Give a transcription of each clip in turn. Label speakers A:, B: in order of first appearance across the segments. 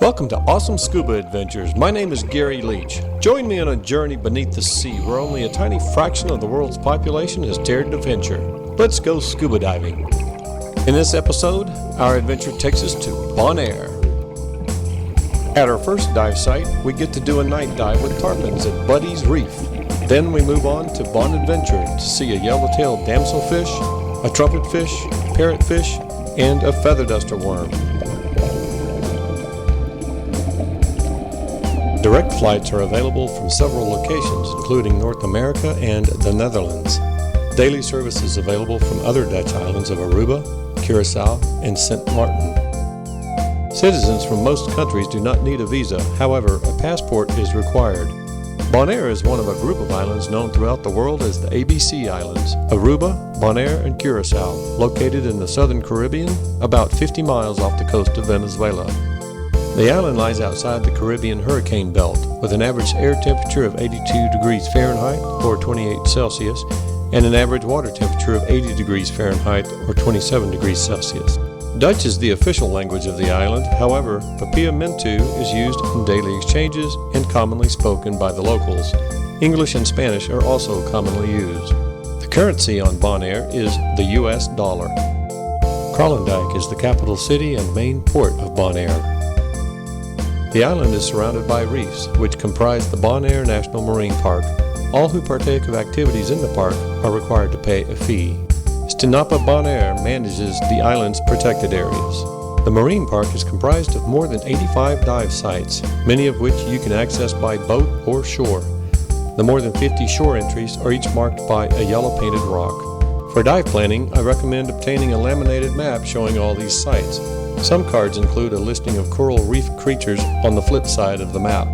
A: Welcome to Awesome Scuba Adventures. My name is Gary Leach. Join me on a journey beneath the sea where only a tiny fraction of the world's population has dared to venture. Let's go scuba diving. In this episode, our adventure takes us to Bonaire. At our first dive site, we get to do a night dive with tarpons at Bonadventure Reef. Then we move on to Bonadventure to see a yellowtail damselfish, a trumpetfish, parrotfish, and a featherduster worm. Direct flights are available from several locations, including North America and the Netherlands. Daily service is available from other Dutch islands of Aruba, Curacao, and Sint Maarten. Citizens from most countries do not need a visa, however, a passport is required. Bonaire is one of a group of islands known throughout the world as the ABC Islands, Aruba, Bonaire, and Curacao, located in the southern Caribbean, about 50 miles off the coast of Venezuela. The island lies outside the Caribbean hurricane belt, with an average air temperature of 82 degrees Fahrenheit, or 28 Celsius, and an average water temperature of 80 degrees Fahrenheit, or 27 degrees Celsius. Dutch is the official language of the island, however, Papiamentu is used in daily exchanges and commonly spoken by the locals. English and Spanish are also commonly used. The currency on Bonaire is the US dollar. Kralendijk is the capital city and main port of Bonaire. The island is surrounded by reefs, which comprise the Bonaire National Marine Park. All who partake of activities in the park are required to pay a fee. Stinapa Bonaire manages the island's protected areas. The marine park is comprised of more than 85 dive sites, many of which you can access by boat or shore. The more than 50 shore entries are each marked by a yellow painted rock. For dive planning, I recommend obtaining a laminated map showing all these sites. Some cards include a listing of coral reef creatures on the flip side of the map.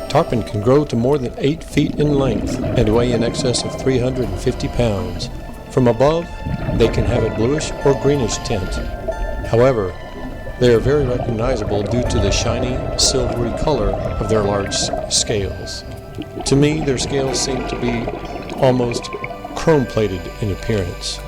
A: Tarpon can grow to more than 8 feet in length and weigh in excess of 350 pounds. From above, they can have a bluish or greenish tint. However, they are very recognizable due to the shiny, silvery color of their large scales. To me, their scales seem to be almost chrome-plated in appearance.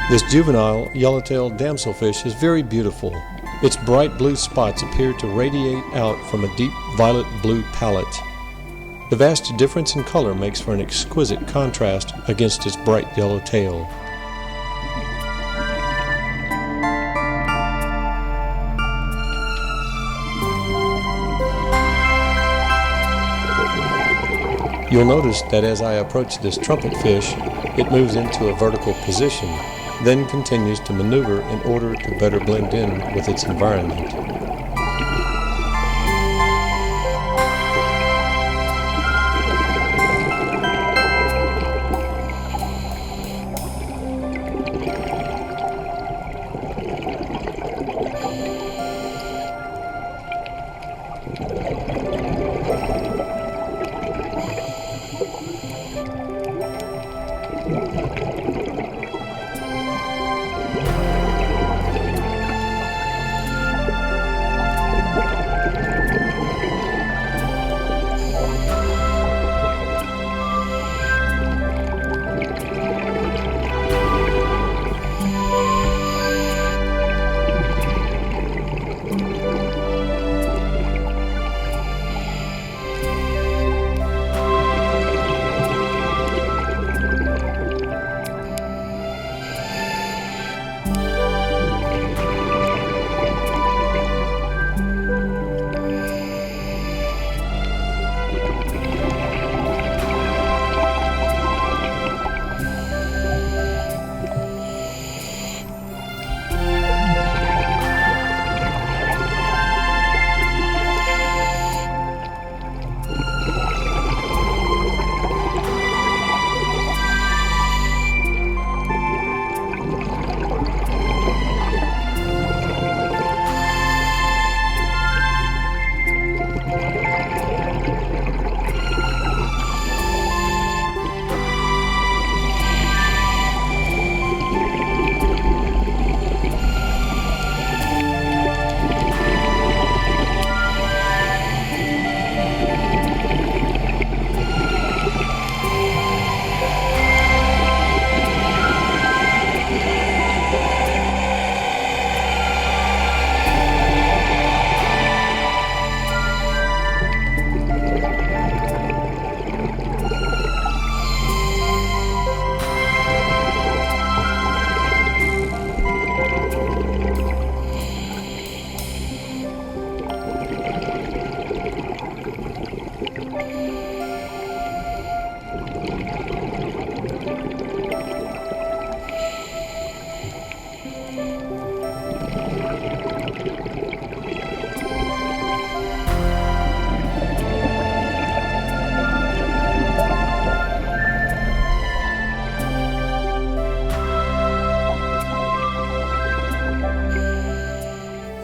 A: This juvenile yellow-tailed damselfish is very beautiful. Its bright blue spots appear to radiate out from a deep violet blue palette. The vast difference in color makes for an exquisite contrast against its bright yellow tail. You'll notice that as I approach this trumpetfish, it moves into a vertical position, then continues to maneuver in order to better blend in with its environment.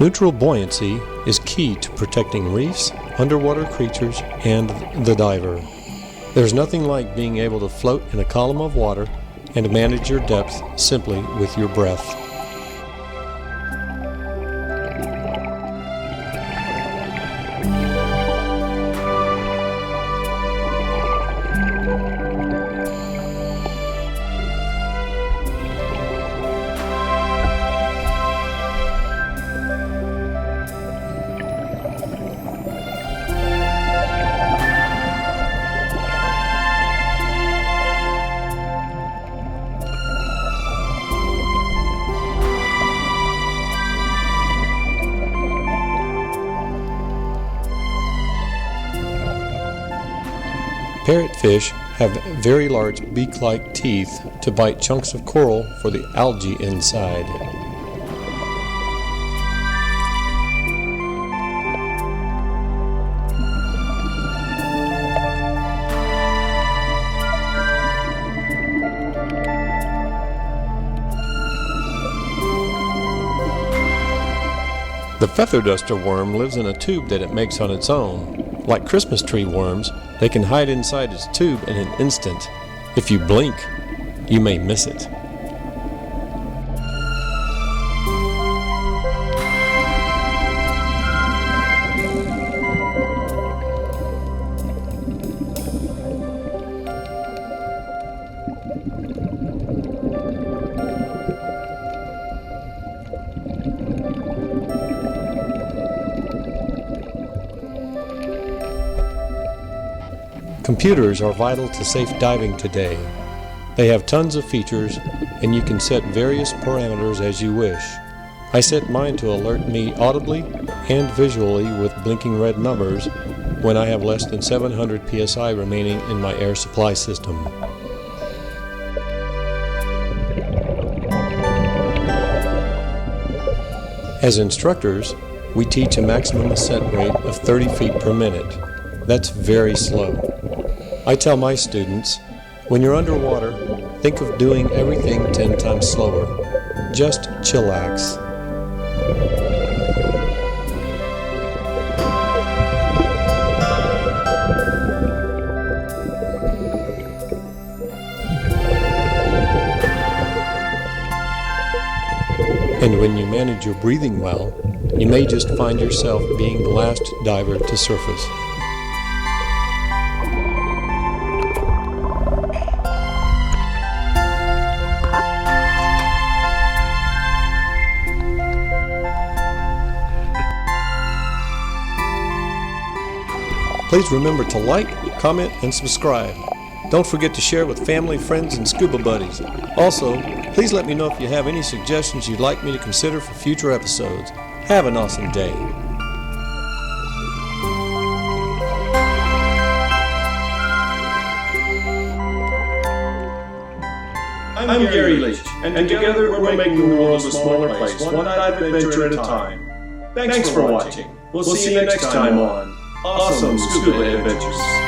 A: Neutral buoyancy is key to protecting reefs, underwater creatures, and the diver. There's nothing like being able to float in a column of water and manage your depth simply with your breath. Parrotfish have very large beak-like teeth to bite chunks of coral for the algae inside. The Featherduster worm lives in a tube that it makes on its own. Like Christmas tree worms, they can hide inside its tube in an instant. If you blink, you may miss it. Computers are vital to safe diving today. They have tons of features, and you can set various parameters as you wish. I set mine to alert me audibly and visually with blinking red numbers when I have less than 700 psi remaining in my air supply system. As instructors, we teach a maximum ascent rate of 30 feet per minute. That's very slow. I tell my students, when you're underwater, think of doing everything 10 times slower. Just chillax. And when you manage your breathing well, you may just find yourself being the last diver to surface. Please remember to like, comment, and subscribe. Don't forget to share with family, friends, and scuba buddies. Also, please let me know if you have any suggestions you'd like me to consider for future episodes. Have an awesome day.
B: I'm Gary Leach, and together we're making the world a smaller place, one dive adventure at a time. Thanks for watching. We'll see you next time on Awesome Scuba Adventures.